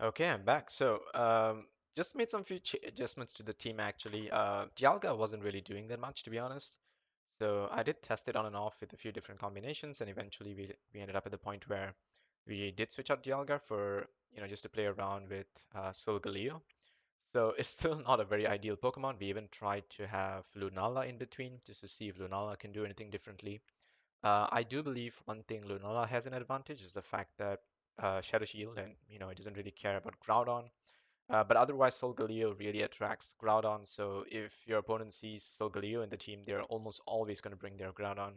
Okay, I'm back. Just made some few ch adjustments to the team actually. Dialga wasn't really doing that much, to be honest. So I did test it on and off with a few different combinations, and eventually we ended up at the point where we did switch out Dialga for just to play around with Solgaleo. So it's still not a very ideal Pokemon. We even tried to have Lunala in between just to see if Lunala can do anything differently. I do believe one thing Lunala has an advantage is the fact that Shadow Shield and it doesn't really care about Groudon. But otherwise, Solgaleo really attracts Groudon. So if your opponent sees Solgaleo in the team, they're almost always going to bring their Groudon.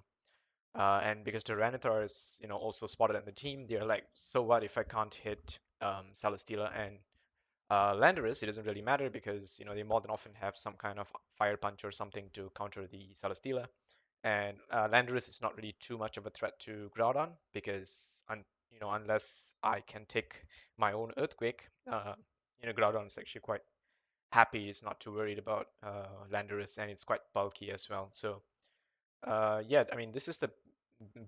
And because Tyranitar is also spotted in the team, they're like, so what if I can't hit Celesteela and Landorus? It doesn't really matter because they more than often have some kind of Fire Punch or something to counter the Celesteela. And Landorus is not really too much of a threat to Groudon because unless I can take my own Earthquake, Groudon is actually quite happy. He's not too worried about Landorus, and it's quite bulky as well. So yeah, I mean this is the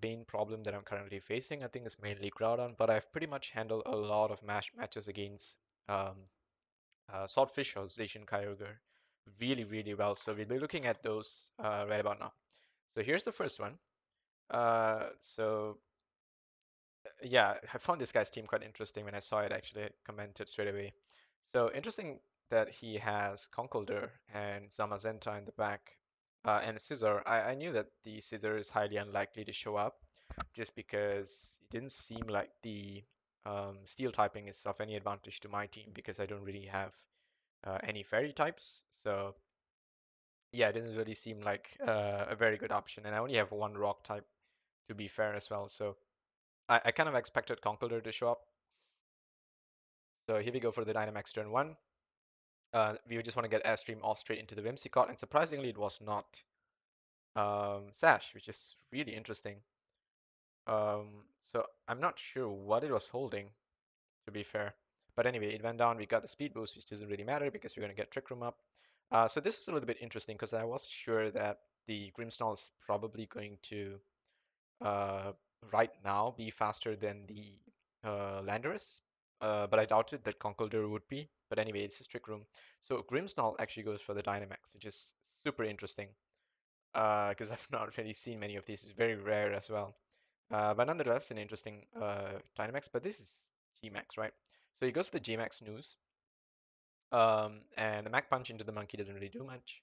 main problem that I'm currently facing. I think it's mainly Groudon, but I've pretty much handled a lot of matches against um, Swordfish or Zacian Kyogre really, really well. So we'll be looking at those right about now. So here's the first one. So yeah, I found this guy's team quite interesting when I saw it. Actually, I commented straight away. So interesting that he has Conkeldurr and Zamazenta in the back, and Scizor. I knew that the Scizor is highly unlikely to show up, just because it didn't seem like the Steel typing is of any advantage to my team because I don't really have any Fairy types. So yeah, it didn't really seem like a very good option, and I only have one Rock type to be fair as well. So I kind of expected Conkeldurr to show up. So here we go for the Dynamax turn one. We just want to get Airstream off straight into the Whimsicott, and surprisingly, it was not Sash, which is really interesting. So I'm not sure what it was holding, to be fair. But anyway, it went down. We got the speed boost, which doesn't really matter because we're going to get Trick Room up. So this was a little bit interesting because I was sure that the Grimmsnarl is probably going to uh, right now be faster than the Landorus, but I doubted that Conkeldurr would be. But anyway, it's a Trick Room. So Grimmsnarl actually goes for the Dynamax, which is super interesting because I've not really seen many of these. It's very rare as well. But nonetheless, an interesting Dynamax. But this is Gmax, right? So he goes for the Gmax Snooze, and the Mac Punch into the Monkey doesn't really do much.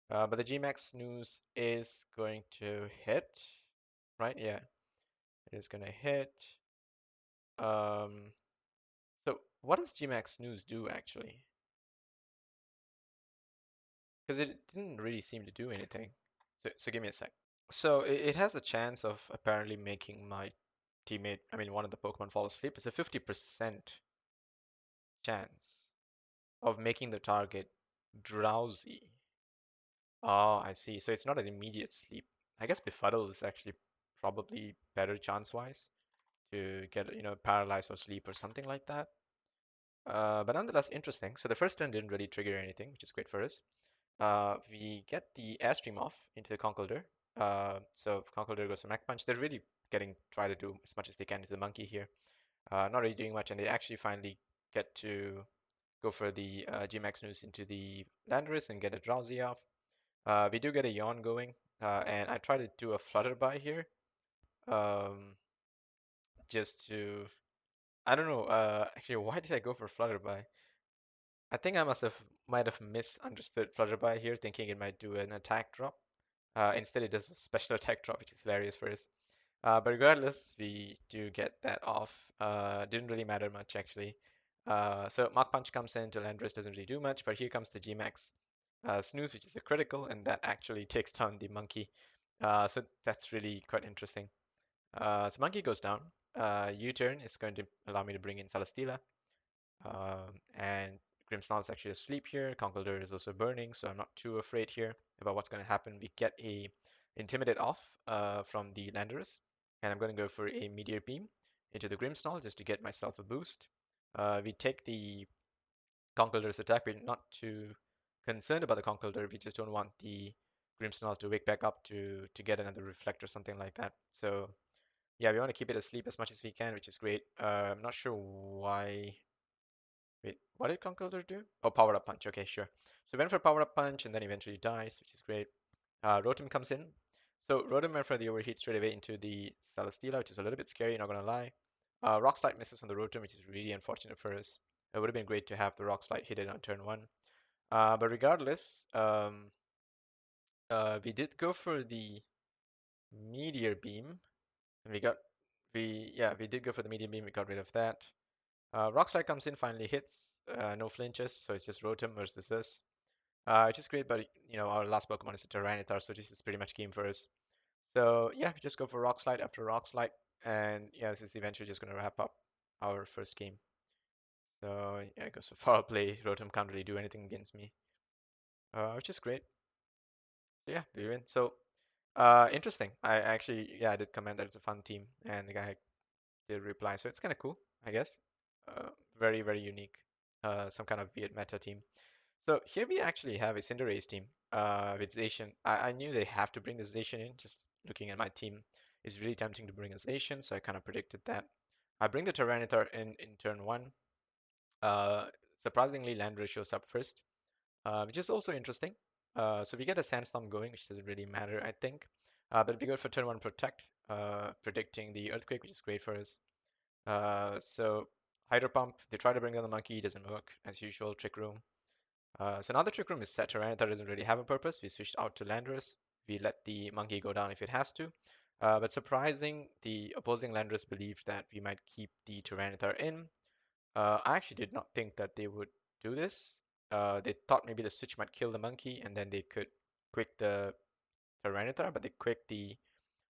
But the Gmax Snooze is going to hit, right? Yeah, it is going to hit. Um, so what does Gmax Snooze do actually? Because it didn't really seem to do anything. So give me a sec. So it has a chance of apparently making my teammate, I mean one of the Pokemon fall asleep. It's a 50% chance of making the target drowsy. Oh, I see. So it's not an immediate sleep. I guess Befuddle is actually probably better chance-wise to get, paralyzed or sleep or something like that. But nonetheless, interesting. So the first turn didn't really trigger anything, which is great for us. We get the Airstream off into the Conkeldurr. So Conkeldurr goes for Mach Punch. They're really try to do as much as they can to the monkey here. Not really doing much, and they actually finally get to go for the G-Max News into the Landorus and get a Drowsy off. We do get a Yawn going, and I try to do a Flutterby here, um, just to, I don't know, actually, why did I go for Flutterby? I think I might have misunderstood Flutterby here, thinking it might do an attack drop. Instead, it does a special attack drop, which is hilarious for us. But regardless, we do get that off. Didn't really matter much actually. So Mach Punch comes in to Landorus, doesn't really do much, but here comes the G-Max Snooze, which is a critical, and that actually takes down the Monkey. So that's really quite interesting. So Monkey goes down. U-turn is going to allow me to bring in Celesteela. And Grimmsnarl is actually asleep here. Conkeldurr is also burning, so I'm not too afraid here about what's going to happen. We get a Intimidate off from the Landorus, and I'm going to go for a Meteor Beam into the Grimmsnarl just to get myself a boost. We take the Conkeldurr's attack. We're not too concerned about the Conkeldurr. We just don't want the Grimmsnarl to wake back up to get another Reflect or something like that. So yeah, we want to keep it asleep as much as we can, which is great. I'm not sure why Wait, what did Conkeldurr do? Oh, Power Up Punch. Okay, sure. So we went for Power Up Punch and then eventually dies, which is great. Rotom comes in. So Rotom went for the overheat straight away into the Celesteela, which is a little bit scary, not gonna lie. Rock Slide misses on the Rotom, which is really unfortunate for us. It would have been great to have the Rock Slide hit it on turn one. But regardless, we did go for the Meteor Beam, and we did go for the Meteor Beam. We got rid of that. Rock Slide comes in, finally hits, no flinches, so it's just Rotom versus us. Which is great, but our last Pokemon is a Tyranitar, so this is pretty much game for us. So yeah, we just go for Rock Slide after Rock Slide, and yeah, this is eventually just gonna wrap up our first game. So yeah, it goes for foul play. Rotom can't really do anything against me, which is great. So yeah, we win. So interesting. I actually, yeah, I did comment that it's a fun team, and the guy did reply. So it's kind of cool, I guess. Very, very unique. Some kind of weird meta team. So here we actually have a Cinderace team with Zacian. I knew they have to bring the Zacian in. Just looking at my team, it's really tempting to bring a Zacian, so I kind of predicted that. I bring the Tyranitar in turn one. Uh, Surprisingly, Landorus shows up first, which is also interesting. So we get a Sandstorm going, which doesn't really matter, I think. But we go for turn one Protect, predicting the Earthquake, which is great for us. So Hydro Pump, they try to bring down the monkey, doesn't work as usual. Trick Room. So now the Trick Room is set. Tyranitar doesn't really have a purpose. We switched out to Landorus. We let the monkey go down if it has to. But surprising, the opposing Landorus believed that we might keep the Tyranitar in. I actually did not think that they would do this. They thought maybe the switch might kill the monkey and then they could quick the Tyranitar, but they quick the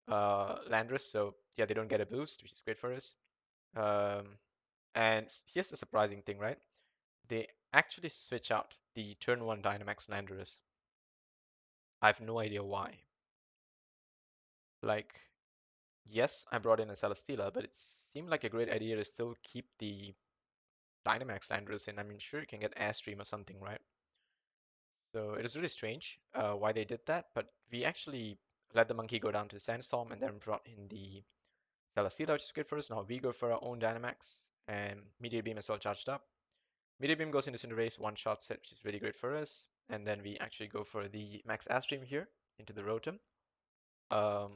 Landorus, so yeah, they don't get a boost, which is great for us. Um, and here's the surprising thing, right? They actually switch out the turn 1 Dynamax Landorus. I have no idea why. Like, yes, I brought in a Celesteela, but it seemed like a great idea to still keep the Dynamax Landorus in. I mean, sure, you can get Airstream or something, right? So it is really strange why they did that, but we actually let the monkey go down to Sandstorm and then brought in the Celesteela, which is good for us. Now we go for our own Dynamax and Meteor Beam as well charged up. Meteor Beam goes into Cinderace, one-shot set, which is really great for us. And then we actually go for the Max Airstream here into the Rotom, um,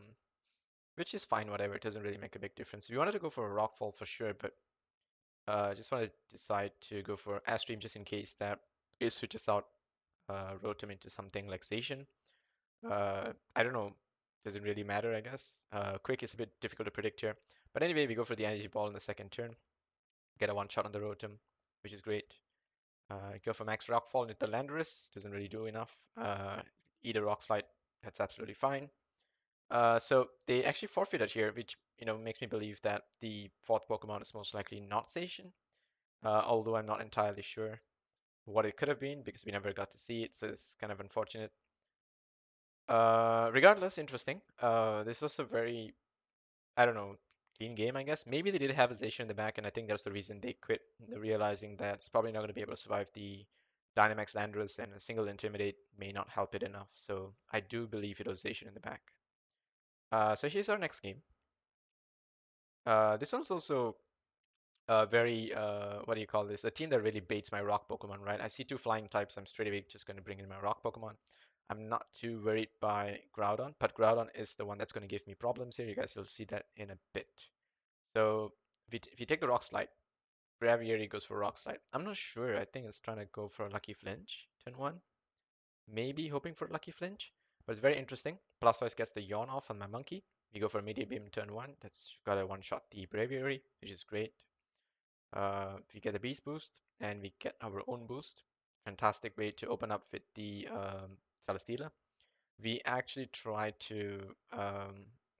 which is fine, whatever. It doesn't really make a big difference. We wanted to go for a Rockfall for sure, but just wanted to decide to go for Airstream just in case that it switches out Rotom into something like Zacian. I don't know. Doesn't really matter, I guess. Quick is a bit difficult to predict here. But anyway, we go for the Energy Ball in the second turn. Get a one-shot on the Rotom, which is great. Go for Max Rockfall with the Landorus. Doesn't really do enough. Either Rock Slide, that's absolutely fine. So they actually forfeited here, which makes me believe that the fourth Pokemon is most likely not Zacian. Although I'm not entirely sure what it could have been because we never got to see it, so it's kind of unfortunate. Regardless, interesting. This was a very, I don't know, clean game, I guess. Maybe they did have a Zacian in the back, and I think that's the reason they quit, realizing that it's probably not going to be able to survive the Dynamax Landorus, and a single Intimidate may not help it enough. So I do believe it was Zacian in the back. So here's our next game. This one's also very, what do you call this? A team that really baits my rock Pokemon, right? I see two flying types. I'm straight away just going to bring in my rock Pokemon. I'm not too worried by Groudon, but Groudon is the one that's going to give me problems here. You guys will see that in a bit. So if you take the Rock Slide, Braviary goes for Rock Slide. I'm not sure. I think it's trying to go for a Lucky Flinch, turn one. Maybe hoping for a Lucky Flinch. But it's very interesting. Blastoise gets the Yawn off on my Monkey. We go for a Meteor Beam turn one. That's got a one-shot the Braviary, which is great. We get a Beast Boost, and we get our own boost. Fantastic way to open up with the Celesteela. We actually try to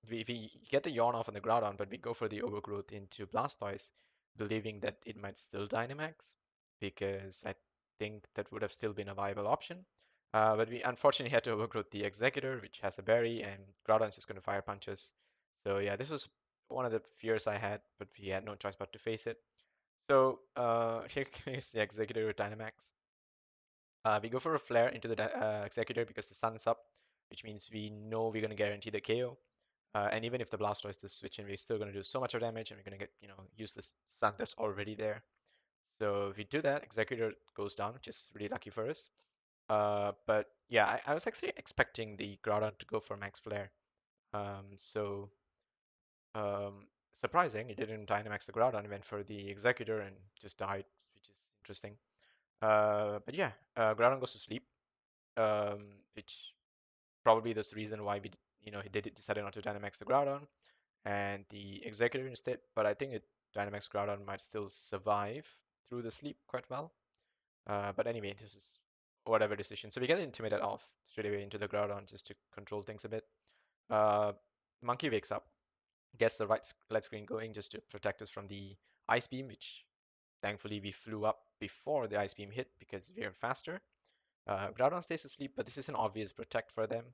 we get the Yawn off on the Groudon, but we go for the Overgrowth into Blastoise, believing that it might still Dynamax, because I think that would have still been a viable option. But we unfortunately had to Overgrowth the Executor, which has a berry, and Groudon's just going to Fire Punch us. So yeah, this was one of the fears I had, but we had no choice but to face it. So here is the Executor with Dynamax. We go for a Flare into the Executor because the sun's up, which means we know we're going to guarantee the KO. And even if the Blastoise does switch in, we're still going to do so much of damage, and we're going to get, use the sun that's already there. So if we do that, Executor goes down, which is really lucky for us. But yeah, I was actually expecting the Groudon to go for Max Flare. So surprising, it didn't Dynamax the Groudon, went for the Executor and just died, which is interesting. But yeah, Groudon goes to sleep, which probably that's the reason why he decided not to Dynamax the Groudon and the Executor instead. But I think it Dynamax Groudon might still survive through the sleep quite well. But anyway, this is whatever decision. So we get Intimidate off straight away into the Groudon just to control things a bit. Uh, Monkey wakes up, gets the right light screen going just to protect us from the Ice Beam, which thankfully we flew up before the Ice Beam hit because we are faster. Groudon stays asleep, but this is an obvious protect for them.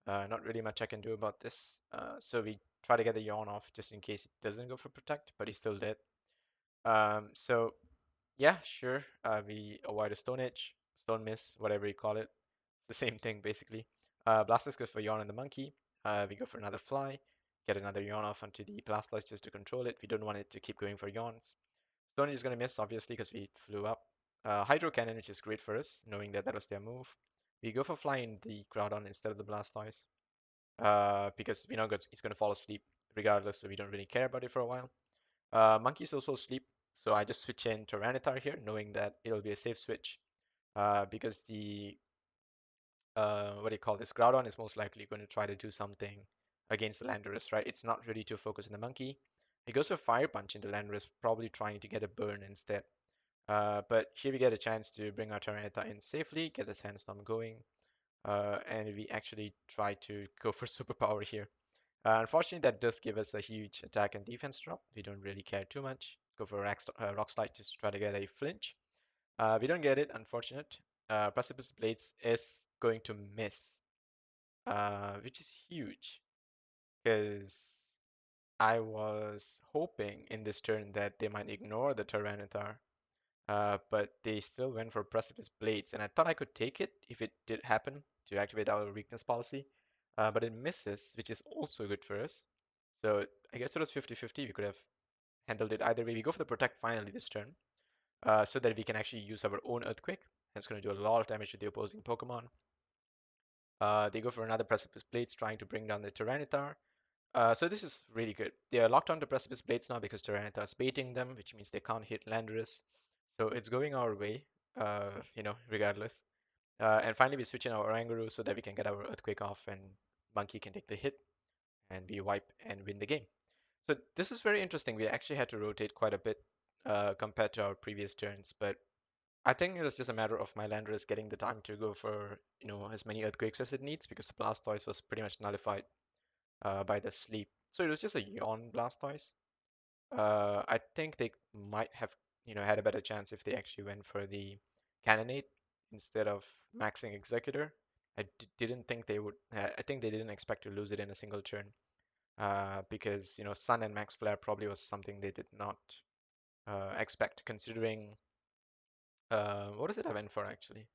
Not really much I can do about this. So we try to get the Yawn off just in case it doesn't go for protect, but he's still dead. So yeah, sure. We avoid a Stone Edge, Stone Miss, whatever you call it. It's the same thing basically. Blastoise goes for Yawn and the Monkey. We go for another Fly, get another Yawn off onto the Blastoise just to control it. We don't want it to keep going for Yawns. Stone Edge is going to miss obviously because we flew up. Hydro Cannon, which is great for us, knowing that that was their move. We go for Fly in the Groudon instead of the Blastoise because we know it's going to fall asleep regardless, so we don't really care about it for a while. Monkey's also asleep, so I just switch in Tyranitar here, knowing that it'll be a safe switch. Because the what do you call this? Groudon is most likely going to try to do something against the Landorus, right? It's not ready to focus on the Monkey. He goes for Fire Punch into Landorus, probably trying to get a burn instead. But here we get a chance to bring our Tyranitar in safely, get the Sandstorm going, and we actually try to go for Superpower here. Unfortunately, that does give us a huge attack and defense drop. We don't really care too much. Go for Rock Slide to try to get a flinch. We don't get it, unfortunate. Precipice Blades is going to miss, which is huge because I was hoping in this turn that they might ignore the Tyranitar, but they still went for Precipice Blades, and I thought I could take it if it did happen to activate our weakness policy, but it misses, which is also good for us. So I guess it was 50-50. We could have handled it either way. We go for the Protect finally this turn, so that we can actually use our own Earthquake. And it's going to do a lot of damage to the opposing Pokemon. They go for another Precipice Blades, trying to bring down the Tyranitar. So this is really good. They are locked onto Precipice Blades now because Tyranitar is baiting them, which means they can't hit Landorus. So it's going our way, regardless. And finally, we switch in our Oranguru so that we can get our Earthquake off and Monkey can take the hit and we wipe and win the game. So this is very interesting. We actually had to rotate quite a bit compared to our previous turns, but I think it was just a matter of my Landorus getting the time to go for as many Earthquakes as it needs because the Blastoise was pretty much nullified by the sleep. So it was just a yawn Blastoise. I think they might have, had a better chance if they actually went for the Cannonade instead of maxing Executor. Didn't think they would. I think they didn't expect to lose it in a single turn. Because Sun and Max Flare probably was something they did not expect, considering what is it I went for actually?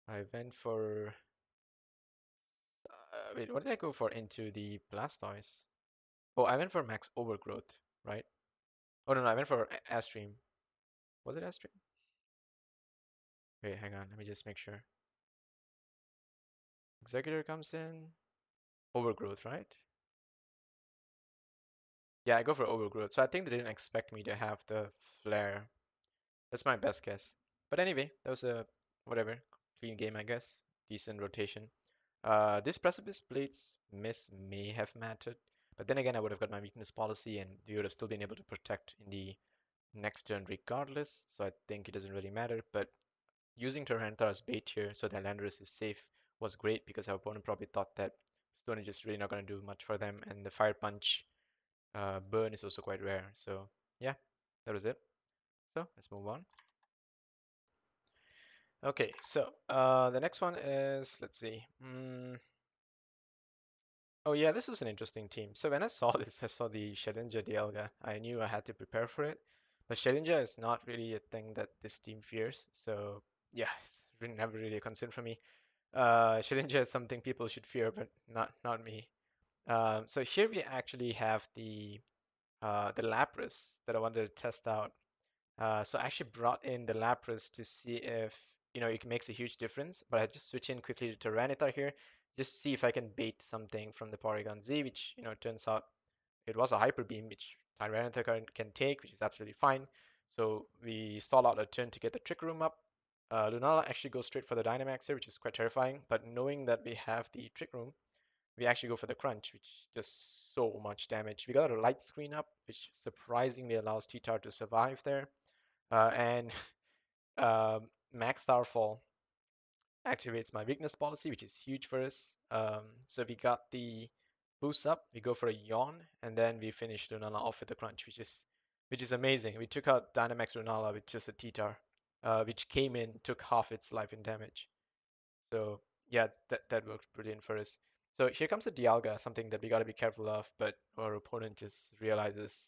I went for wait, what did I go for into the Blastoise? Oh, I went for Max Overgrowth, right? Oh no, I went for Astream. Was it Astream? Wait, hang on, let me just make sure. Executor comes in. Overgrowth, right? Yeah, I go for Overgrowth. So I think they didn't expect me to have the Flare. That's my best guess. But anyway, that was a whatever clean game, I guess. Decent rotation. This Precipice Blades miss may have mattered, but then again, I would have got my weakness policy, and we would have still been able to protect in the next turn regardless. So I think it doesn't really matter. But using Tyranitar as bait here so that Landorus is safe was great because our opponent probably thought that Stone is just really not going to do much for them, and the Fire Punch burn is also quite rare. So yeah, that was it. So let's move on. Okay, so the next one is, let's see. Oh yeah, this is an interesting team. So when I saw this, I saw the Shedinja Dialga. I knew I had to prepare for it. But Shedinja is not really a thing that this team fears. So yeah, it's never really a concern for me. Shedinja is something people should fear, but not me. So here we actually have the Lapras that I wanted to test out. So I actually brought in the Lapras to see if, it makes a huge difference. But I just switch in quickly to Tyranitar here, just to see if I can bait something from the Porygon Z, which, turns out it was a Hyper Beam, which Tyranitar can take, which is absolutely fine. So we stall out a turn to get the Trick Room up. Lunala actually goes straight for the Dynamax here, which is quite terrifying. But knowing that we have the Trick Room, we actually go for the Crunch, which does so much damage. We got a Light Screen up, which surprisingly allows T-Tar to survive there. And Max Starfall activates my weakness policy, which is huge for us. So we got the boost up, we go for a yawn, and then we finish Lunala off with a crunch, which is amazing. We took out Dynamax Lunala with just a T-Tar, which came in, took half its life in damage. So yeah, that works brilliant for us. So here comes the Dialga, something that we got to be careful of, but our opponent just realizes,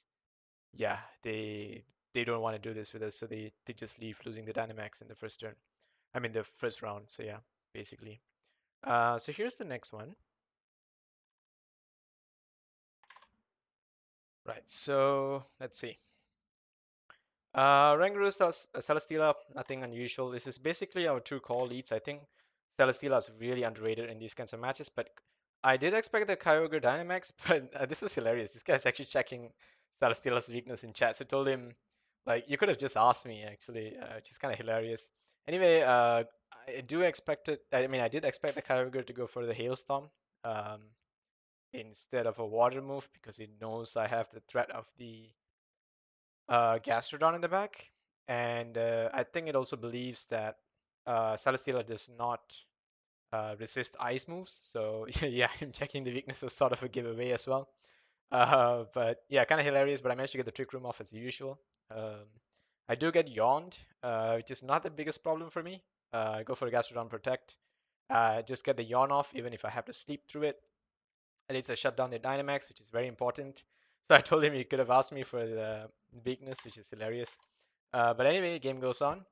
yeah, they don't want to do this with us, so they just leave, losing the Dynamax in the first turn. I mean the first round. So yeah, basically. So here's the next one. Right. So let's see. Oranguru Celesteela, nothing unusual. This is basically our two core leads. I think Celesteela is really underrated in these kinds of matches, but I did expect the Kyogre Dynamax, but this is hilarious. This guy's actually checking Celesteela's weakness in chat. So I told him, like, you could have just asked me, actually, which is kind of hilarious. Anyway, I did expect the Kyogre to go for the Hailstorm um, instead of a water move because it knows I have the threat of the Gastrodon in the back, and I think it also believes that Celesteela does not resist ice moves. So yeah, him checking the weakness is sort of a giveaway as well. But yeah, kind of hilarious. But I managed to get the trick room off as usual. Um, I do get yawned, which is not the biggest problem for me. I go for a Gastrodon Protect. Just get the yawn off, even if I have to sleep through it. At least I shut down the Dynamax, which is very important. So I told him he could have asked me for the weakness, which is hilarious. But anyway, game goes on.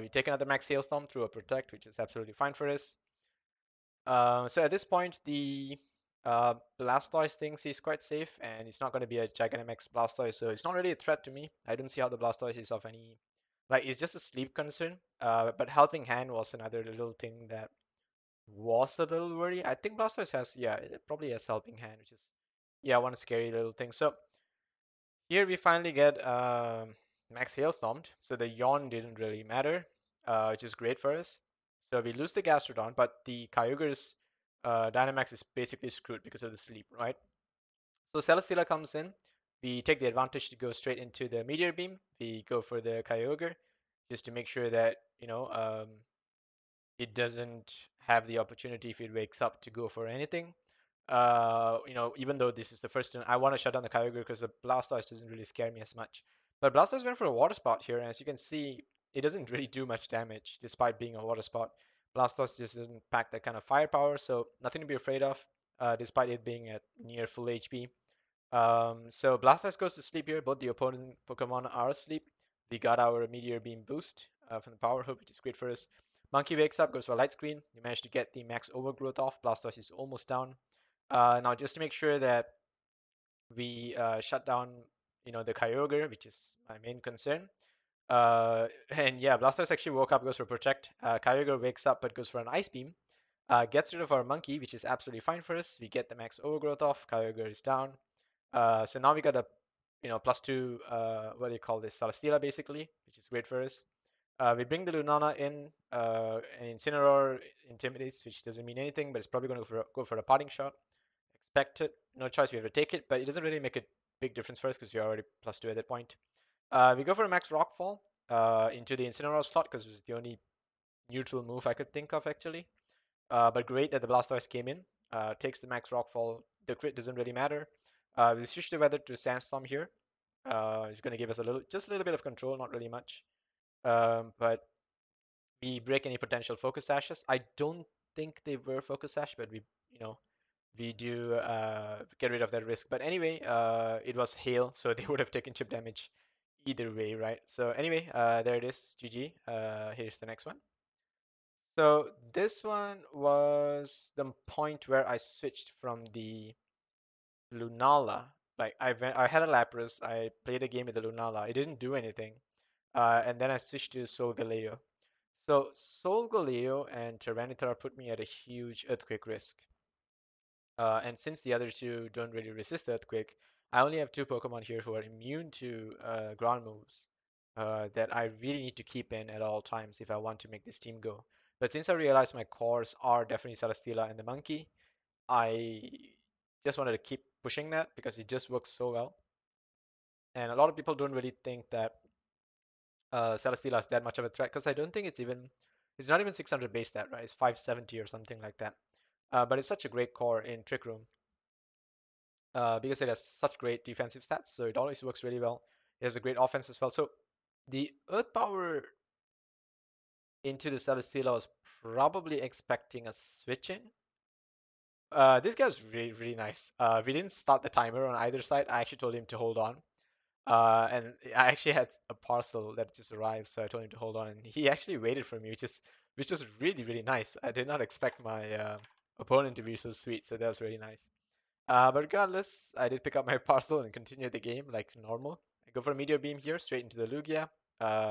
We take another Max Hailstorm through a Protect, which is absolutely fine for us. So at this point, the Blastoise thinks he's quite safe, and it's not going to be a Gigantamax Blastoise, so it's not really a threat to me. I don't see how the Blastoise is of any... Like, it's just a sleep concern. But Helping Hand was another little thing that was a little worry. I think Blastoise has, yeah, it probably has Helping Hand, which is, yeah, one scary little thing. So here we finally get Max Hailstormed, so the yawn didn't really matter, which is great for us. So we lose the Gastrodon, but the Kyogre's Dynamax is basically screwed because of the sleep, right? So Celesteela comes in. We take the advantage to go straight into the Meteor Beam. We go for the Kyogre just to make sure that, it doesn't have the opportunity if it wakes up to go for anything. Even though this is the first turn, I want to shut down the Kyogre because the Blastoise doesn't really scare me as much. But Blastoise went for a Water Spot here, and as you can see, it doesn't really do much damage despite being a Water Spot. Blastoise just doesn't pack that kind of firepower, so nothing to be afraid of, despite it being at near full HP. So Blastoise goes to sleep here. Both the opponent Pokemon are asleep. We got our Meteor Beam boost from the Power Hook, which is great for us. Monkey wakes up, goes for a Light Screen. You manage to get the max overgrowth off. Blastoise is almost down. Now, just to make sure that we shut down, the Kyogre, which is my main concern. And yeah, Blastoise actually woke up, goes for Protect. Kyogre wakes up, but goes for an Ice Beam. Gets rid of our Monkey, which is absolutely fine for us. We get the max overgrowth off. Kyogre is down. So now we got a, +2, what do you call this, Celesteela basically, which is great for us. We bring the Lunana in, and Incineroar intimidates, which doesn't mean anything, but it's probably going to go for a parting shot. Expect it. No choice, we have to take it, but it doesn't really make a big difference for us because we're already +2 at that point. We go for a max Rockfall into the Incineroar slot because it was the only neutral move I could think of actually. But great that the Blastoise came in, takes the max Rockfall. The crit doesn't really matter. We switch the weather to Sandstorm here. It's going to give us just a little bit of control, not really much. But we break any potential Focus Sashes. I don't think they were Focus Sash, but we do get rid of that risk. But anyway, it was Hail, so they would have taken chip damage either way, right? So anyway, there it is, GG. Here's the next one. So this one was the point where I switched from the Lunala. Like I had a Lapras, I played a game with the Lunala. It didn't do anything. and then I switched to Solgaleo. So Solgaleo and Tyranitar put me at a huge Earthquake risk. And since the other two don't really resist Earthquake, I only have two Pokemon here who are immune to ground moves that I really need to keep in at all times if I want to make this team go. But since I realized my cores are definitely Celesteela and the Monkey, I just wanted to keep pushing that because it just works so well. And a lot of people don't really think that Celesteela is that much of a threat because I don't think it's not even 600 base stat, right? It's 570 or something like that. But it's such a great core in Trick Room because it has such great defensive stats, so it always works really well. It has a great offense as well. So the Earth Power into the Celesteela was probably expecting a switch in. This guy's really, really nice. We didn't start the timer on either side. I actually told him to hold on. And I actually had a parcel that just arrived, so I told him to hold on, and he actually waited for me, which is really, really nice. I did not expect my opponent to be so sweet, so that was really nice. But regardless, I did pick up my parcel and continue the game like normal. I go for a Meteor Beam here, straight into the Lugia.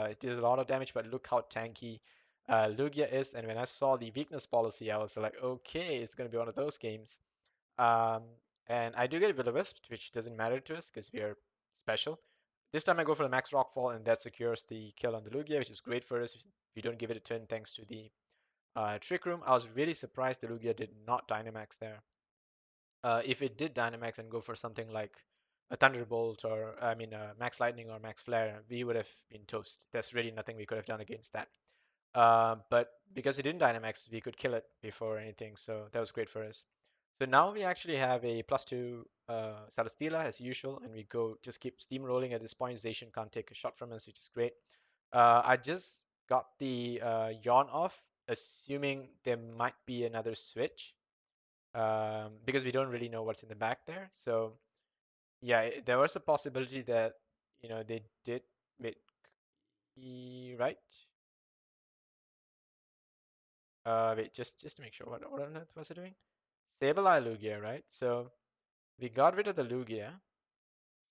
It does a lot of damage, but look how tanky Lugia is. And when I saw the weakness policy, I was like, okay, it's going to be one of those games. Um, and I do get a Will-O-Wisp, which doesn't matter to us because we are special. This time I go for the Max Rockfall, and that secures the kill on the Lugia, which is great for us. We don't give it a turn thanks to the Trick Room. I was really surprised the Lugia did not Dynamax there. If it did Dynamax and go for something like a Thunderbolt or, I mean, Max Lightning or Max Flare, we would have been toast. There's really nothing we could have done against that. But because it didn't Dynamax, we could kill it before anything, so that was great for us. So now we actually have a +2 Celesteela as usual, and we go just keep steamrolling at this point. Zacian can't take a shot from us, which is great. I just got the yawn off, assuming there might be another switch because we don't really know what's in the back there. So yeah, there was a possibility that they did wait, right? Wait, just to make sure, what on earth was it doing? Sableye Lugia, right? So we got rid of the Lugia.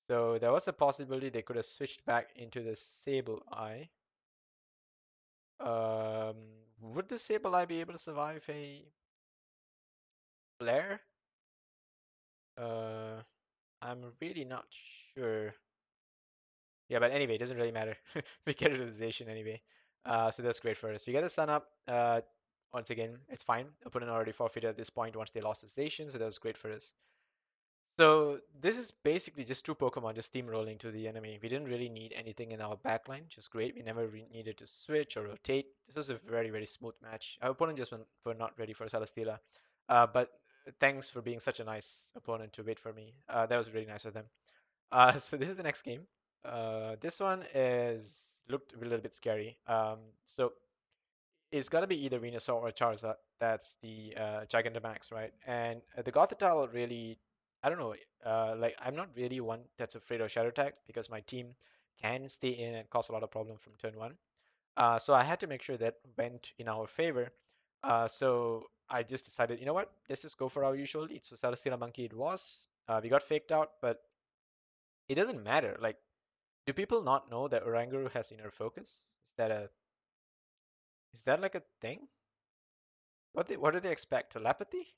So there was a possibility they could have switched back into the Sableye. Um, would the Sableye be able to survive a flare? Uh, I'm really not sure. Yeah, but anyway, it doesn't really matter. We get utilization anyway. So that's great for us. We get the sun up. Once again, it's fine. Opponent already forfeited at this point once they lost the station, so that was great for us. So this is basically just two Pokemon just steamrolling to the enemy. We didn't really need anything in our backline, which is great. We never needed to switch or rotate. This was a very, very smooth match. Our opponent just were not ready for Celesteela. But thanks for being such a nice opponent to wait for me. That was really nice of them. So this is the next game. This one is looked a little bit scary. So it's got to be either Venusaur or Charizard. That's the Gigantamax, right? And the Gothitelle really, I don't know. Like I'm not really one that's afraid of Shadow Tag because my team can stay in and cause a lot of problem from turn one. So I had to make sure that went in our favor. So I just decided, you know what? Let's just go for our usual lead. So Celestina Monkey it was. We got faked out, but it doesn't matter. Like, do people not know that Oranguru has inner focus? Is that like a thing? What do they expect? Telepathy?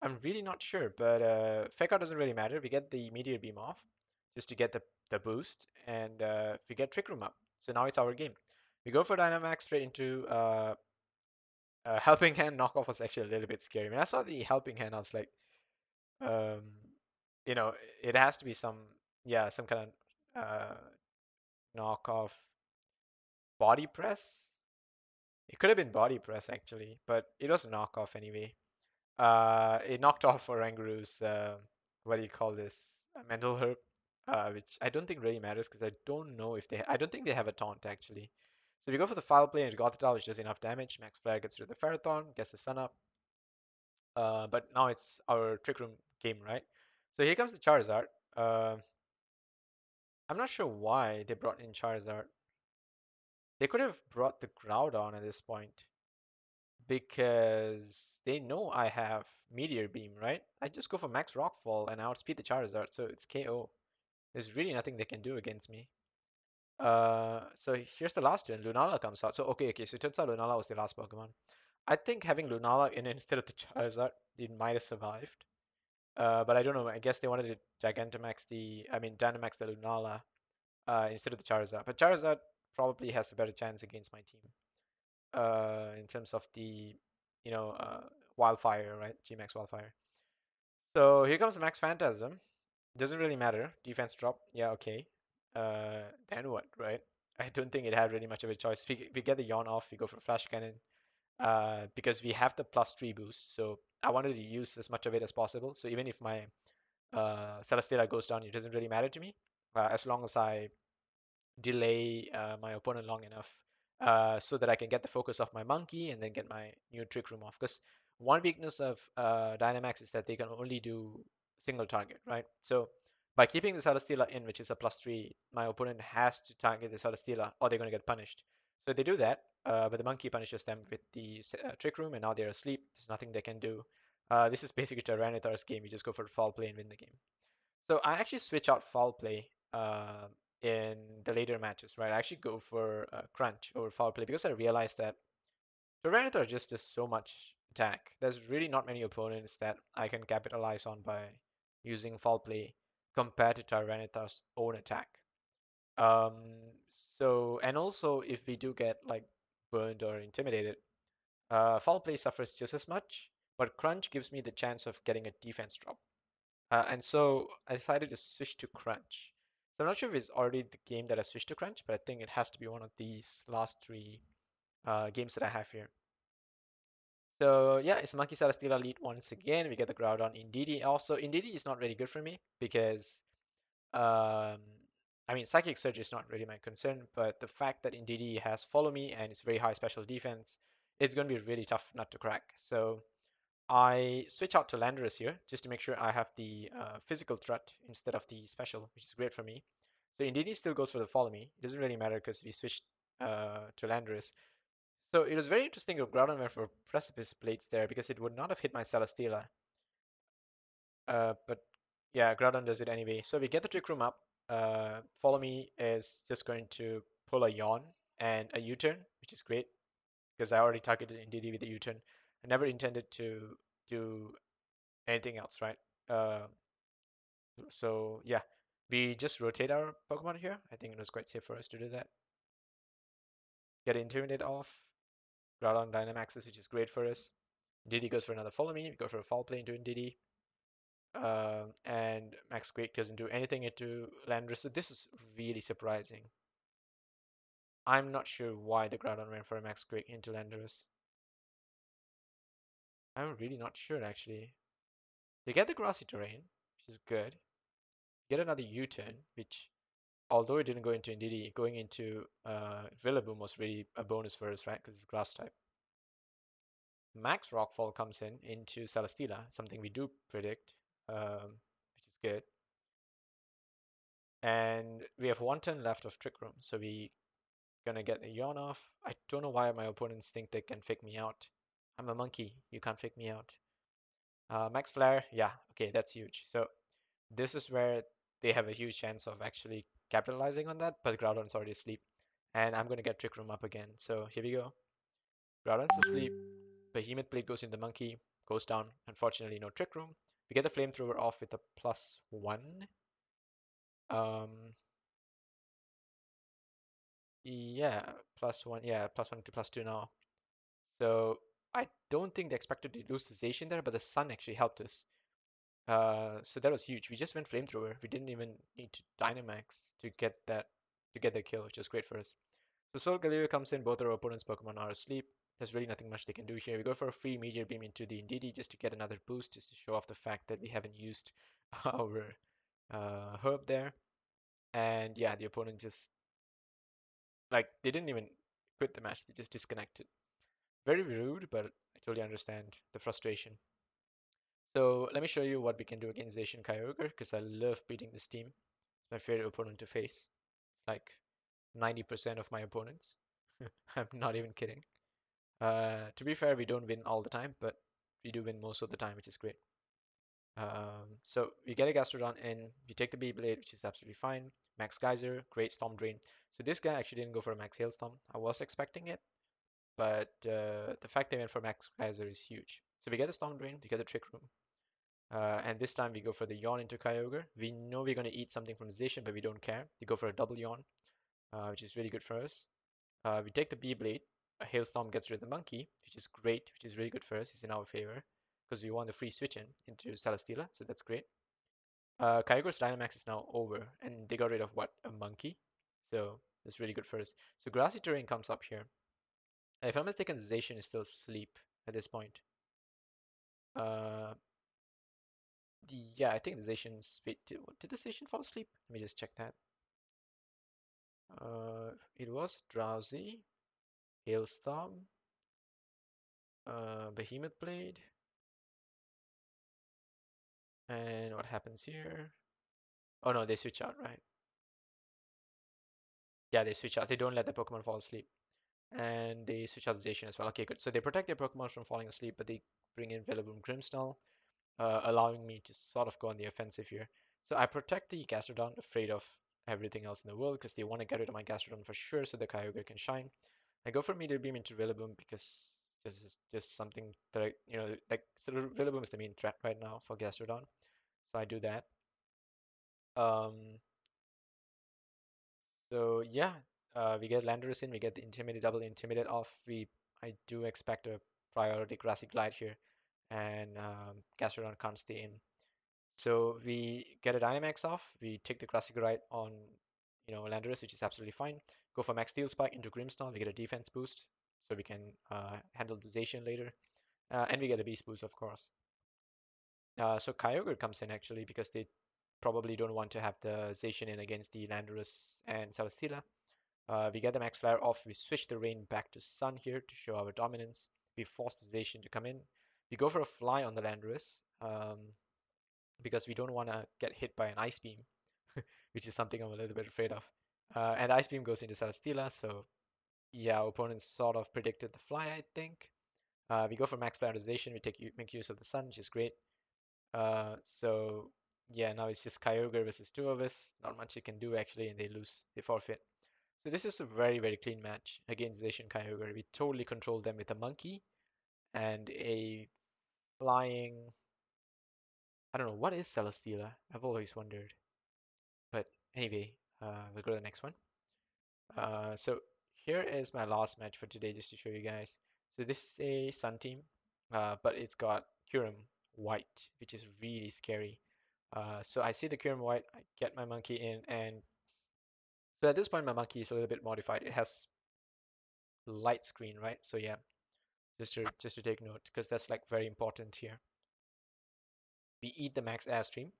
I'm really not sure, but fake out doesn't really matter. We get the meteor beam off just to get the boost, and we get trick room up. So now it's our game. We go for Dynamax straight into helping hand knockoff was actually a little bit scary. When I saw the helping hand, I was like, um, you know, it has to be some kind of knockoff body press. It could have been body press actually, but it was a knockoff anyway. It knocked off Oranguru's what do you call this? A mental herb, which I don't think really matters because I don't know if I don't think they have a taunt actually. So we go for the foul play and Gothitelle, which does enough damage. Max Flare gets rid of the Ferrothorn, gets the sun up. But now it's our Trick Room game, right? So here comes the Charizard. I'm not sure why they brought in Charizard. They could have brought the Groudon at this point because they know I have Meteor Beam, right? I just go for Max Rockfall and I outspeed the Charizard, so it's KO. There's really nothing they can do against me. So here's the last turn. Lunala comes out. So okay. So it turns out Lunala was the last Pokemon. I think having Lunala in instead of the Charizard, it might have survived. But I don't know. I guess they wanted to Dynamax the Lunala instead of the Charizard. But Charizard probably has a better chance against my team in terms of the, Wildfire, right? G-Max Wildfire. So here comes the Max Phantasm. Doesn't really matter. Defense drop. Yeah, okay. Then what, right? I don't think it had really much of a choice. We get the Yawn off, we go for Flash Cannon. Because we have the +3 boost, so I wanted to use as much of it as possible. So even if my Celesteela goes down, it doesn't really matter to me, as long as I delay my opponent long enough so that I can get the focus off my monkey and then get my new trick room off. Because one weakness of Dynamax is that they can only do single target, right? So by keeping the Celesteela in, which is a +3, my opponent has to target the Celesteela or they're going to get punished. So they do that, but the monkey punishes them with the trick room, and now they're asleep. There's nothing they can do. This is basically Tyranitar's game. You just go for foul play and win the game. So I actually switch out foul play in the later matches, right? I actually go for crunch over foul play because I realized that Tyranitar just does so much attack. There's really not many opponents that I can capitalize on by using foul play compared to Tyranitar's own attack. Um, and also if we do get like burned or intimidated, foul play suffers just as much, but crunch gives me the chance of getting a defense drop. And so I decided to switch to Crunch. So I'm not sure if it's already the game that I switched to Crunch, but I think it has to be one of these last three games that I have here. So yeah, it's Monkey Celesteela lead once again. We get the Groudon Indeedee. Also, Indeedee is not really good for me because, um, Psychic Surge is not really my concern, but the fact that Indeedee has Follow Me and it's very high special defense, it's going to be really tough nut to crack. So I switch out to Landorus here just to make sure I have the physical threat instead of the special, which is great for me. So Indeedee still goes for the follow me. It doesn't really matter because we switched to Landorus. So it was very interesting that Groudon went for Precipice Blades there because it would not have hit my Celesteela. But yeah, Groudon does it anyway. So we get the Trick Room up. Follow me is just going to pull a Yawn and a U-turn, which is great because I already targeted Indeedee with the U-turn. I never intended to do anything else, right? Uh, so yeah, we just rotate our Pokemon here. I think it was quite safe for us to do that. Get Intimidate off, Groudon Dynamaxes, which is great for us. Diddy goes for another Follow Me. We go for a Foul Play into Diddy. And Max Quake doesn't do anything into Landorus. So this is really surprising. I'm not sure why the Groudon went for a Max Quake into Landorus. I'm really not sure actually. You get the Grassy Terrain, which is good. Get another U-turn, which although it didn't go into Indeedee, going into Rillaboom was really a bonus for us, right? Because it's grass type. Max Rockfall comes in into Celesteela, something we do predict, which is good. And we have one turn left of Trick Room, so we gonna get the Yawn off. I don't know why my opponents think they can fake me out. I'm a monkey, you can't fake me out. Max Flare, yeah, okay, that's huge. So this is where they have a huge chance of actually capitalizing on that, but Groudon's already asleep. And I'm going to get Trick Room up again. So here we go. Groudon's asleep. Behemoth Blade goes in the monkey, goes down. Unfortunately, no Trick Room. We get the Flamethrower off with a +1. Yeah, +1. Yeah, +1 to +2 now. So I don't think they expected to lose the Zacian there, but the Sun actually helped us. So that was huge. We just went Flamethrower. We didn't even need to Dynamax to get the kill, which is great for us. So Solgaleo comes in, both our opponent's Pokemon are asleep. There's really nothing much they can do here. We go for a free Meteor Beam into the Indeedee just to get another boost, just to show off the fact that we haven't used our herb there. And yeah, the opponent just, like, they didn't even quit the match, they just disconnected. Very rude, but I totally understand the frustration. So let me show you what we can do against Asian Kyogre, because I love beating this team. It's my favorite opponent to face. It's like 90% of my opponents. I'm not even kidding. To be fair, we don't win all the time, but we do win most of the time, which is great. So we get a Gastrodon in, we take the Beyblade, which is absolutely fine. Max Geyser, great Storm Drain. So this guy actually didn't go for a Max Hailstorm. I was expecting it, but the fact they went for Max Geyser is huge. So we get the Storm Drain, we get the Trick Room. And this time we go for the Yawn into Kyogre. We know we're going to eat something from Zacian, but we don't care. We go for a double Yawn, which is really good for us. We take the Beyblade. A Hailstorm gets rid of the Monkey, which is great, which is really good for us. It's in our favor because we want the free switch in into Celesteela, so that's great. Kyogre's Dynamax is now over, and they got rid of what? A Monkey. So that's really good for us. So Grassy Terrain comes up here. If I'm mistaken, Zacian is still asleep at this point. Uh, yeah, I think the Zacian's. Wait, did the Zacian fall asleep? Let me just check that. It was Drowsy, Hailstorm, Behemoth Blade, and what happens here? Oh no, they switch out, right? Yeah, they switch out. They don't let the Pokemon fall asleep. And they switch out the Zacian as well. Okay, good. So they protect their Pokemon from falling asleep, but they bring in Velaboom Grimmsnarl, allowing me to sort of go on the offensive here. So I protect the Gastrodon, afraid of everything else in the world, because they want to get rid of my Gastrodon for sure, so the Kyogre can shine. I go for Meteor Beam into Rillaboom because this is just something that like so Rillaboom is the main threat right now for Gastrodon, so I do that. Um, so yeah, we get Landorus in, we get the Intimidate double Intimidate off. I do expect a priority Grassy Glide here, and Gastrodon can't stay in. So we get a Dynamax off. We take the Grassy Glide on, Landorus, which is absolutely fine. Go for Max Steel Spike into Grimmsnarl. We get a defense boost, so we can handle the Zacian later. And we get a Beast boost, of course. So Kyogre comes in actually because they probably don't want to have the Zacian in against the Landorus and Celesteela. We get the Max Flare off. We switch the Rain back to Sun here to show our dominance. We force the Zacian to come in. We go for a Fly on the Landorus because we don't want to get hit by an Ice Beam, which is something I'm a little bit afraid of. And Ice Beam goes into Celesteela, so yeah, our opponents sort of predicted the Fly, I think. We go for Max Prioritization. We make use of the Sun, which is great. So yeah, now it's just Kyogre versus two of us. Not much you can do actually, and they lose. They forfeit. So this is a very, very clean match against Zacian Kyogre. We totally controlled them with a Monkey and a flying. I don't know what is Celesteela. I've always wondered. But anyway, we'll go to the next one. So here is my last match for today, just to show you guys. So this is a Sun team, but it's got Kyurem White, which is really scary. So I see the Kyurem White, I get my monkey in, and so at this point my monkey is a little bit modified. It has light screen, right? So yeah, just to take note, because that's like very important here. We eat the max airstream.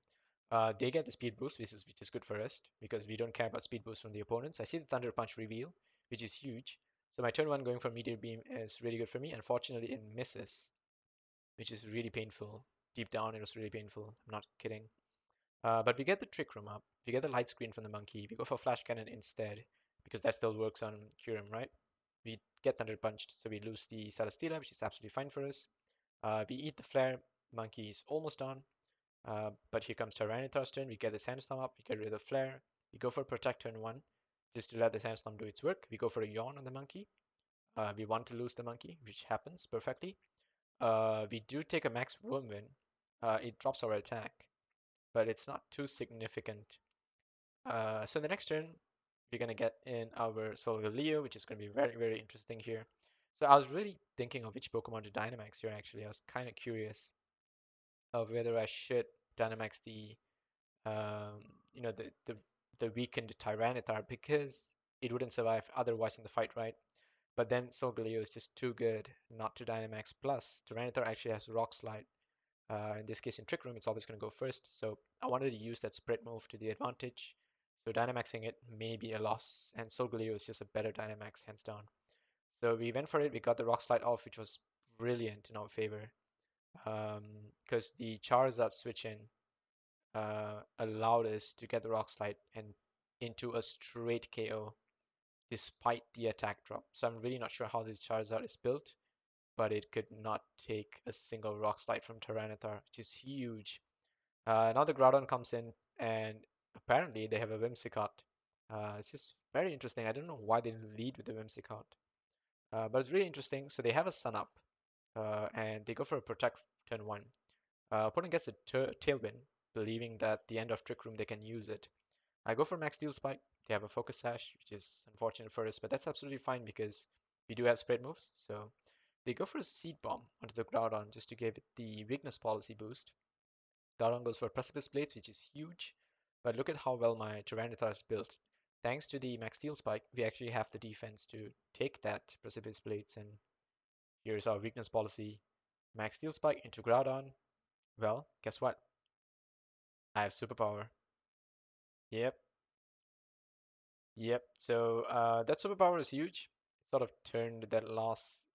They get the speed boost, which is good for us because we don't care about speed boost from the opponents. I see the Thunder Punch reveal, which is huge. So my turn one going for Meteor Beam is really good for me. Unfortunately, it misses, which is really painful. Deep down, it was really painful. I'm not kidding. But we get the Trick Room up. We get the light screen from the monkey. We go for Flash Cannon instead because that still works on Kyurem, right? We get Thunder Punched, so we lose the Celesteela, which is absolutely fine for us. We eat the Flare. Monkey is almost done. But here comes Tyranitar's turn. We get the Sandstorm up. We get rid of Flare. We go for Protect turn 1 just to let the Sandstorm do its work. We go for a Yawn on the monkey. We want to lose the monkey, which happens perfectly. We do take a Max Whirlwind. It drops our attack, but it's not too significant. So the next turn, we're going to get in our Solgaleo, which is going to be very, very interesting here. So I was really thinking of which Pokemon to Dynamax here, actually. I was kind of curious of whether I should Dynamax the um, you know, the weakened Tyranitar because it wouldn't survive otherwise in the fight, right? But then Solgaleo is just too good not to Dynamax. Plus, Tyranitar actually has Rock Slide. In this case, in Trick Room, it's always going to go first. So I wanted to use that spread move to the advantage. So Dynamaxing it may be a loss, and Solgaleo is just a better Dynamax, hands down. So we went for it. We got the Rock Slide off, which was brilliant in our favor. Because the Charizard switch in allowed us to get the Rock Slide and into a straight KO despite the attack drop. So I'm really not sure how this Charizard is built, but it could not take a single Rock Slide from Tyranitar, which is huge. Now the Groudon comes in, and apparently they have a Whimsicott. It's just very interesting. I don't know why they didn't lead with the Whimsy card. But it's really interesting. So they have a Sun Up, and they go for a Protect turn 1. Opponent gets a Tailwind, believing that the end of Trick Room they can use it. I go for Max Steel Spike. They have a Focus Sash, which is unfortunate for us, but that's absolutely fine because we do have spread moves. So they go for a Seed Bomb onto the Groudon just to give it the weakness policy boost. Groudon goes for Precipice Blades, which is huge, but look at how well my Tyranitar is built. Thanks to the Max Steel Spike, we actually have the defense to take that Precipice Blades, and here's our weakness policy. Max Steel Spike into Groudon. Well, guess what? I have Superpower. Yep, yep. So that superpower is huge. It sort of turned that last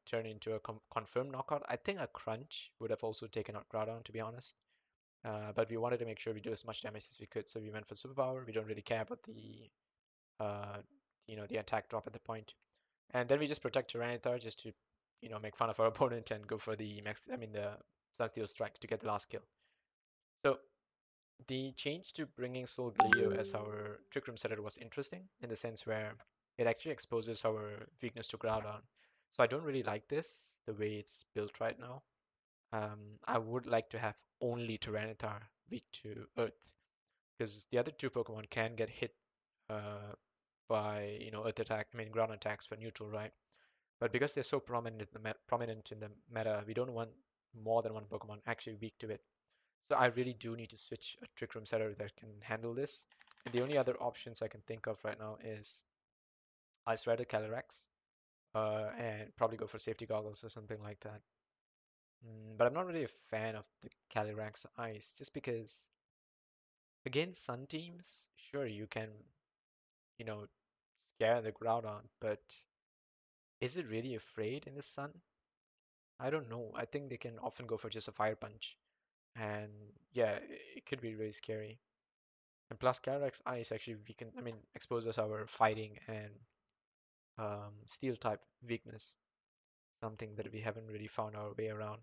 turn into a confirmed knockout. I think a crunch would have also taken out Groudon, to be honest. But we wanted to make sure we do as much damage as we could, so we went for superpower. We don't really care about the uh, the attack drop at the point. And then we just protect Tyranitar just to make fun of our opponent and go for the the Sunsteel Strikes to get the last kill. So the change to bringing Solgaleo as our Trick Room setter was interesting in the sense where it actually exposes our weakness to Groudon. So I don't really like this, the way it's built right now. I would like to have only Tyranitar weak to Earth, because the other two Pokemon can get hit by Earth attack, ground attacks for neutral, right? But because they're so prominent in the meta, we don't want more than one Pokemon actually weak to it. So I really do need to switch a Trick Room setter that can handle this. And the only other options I can think of right now is Ice Rider Calyrex, and probably go for Safety Goggles or something like that. But I'm not really a fan of the Calyrex Ice, just because against Sun teams, sure you can, you know, scare the Groudon, but is it really afraid in the Sun? I don't know. I think they can often go for just a Fire Punch, and yeah, it could be really scary. And plus, Calyrex Ice actually exposes our fighting and steel type weakness, something that we haven't really found our way around.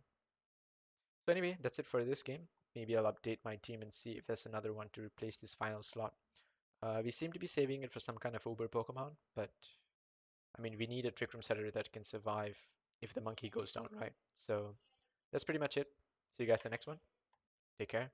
So anyway, that's it for this game. Maybe I'll update my team and see if there's another one to replace this final slot. We seem to be saving it for some kind of Uber Pokemon, but we need a Trick Room setter that can survive if the monkey goes down, right? So that's pretty much it. See you guys in the next one. Take care.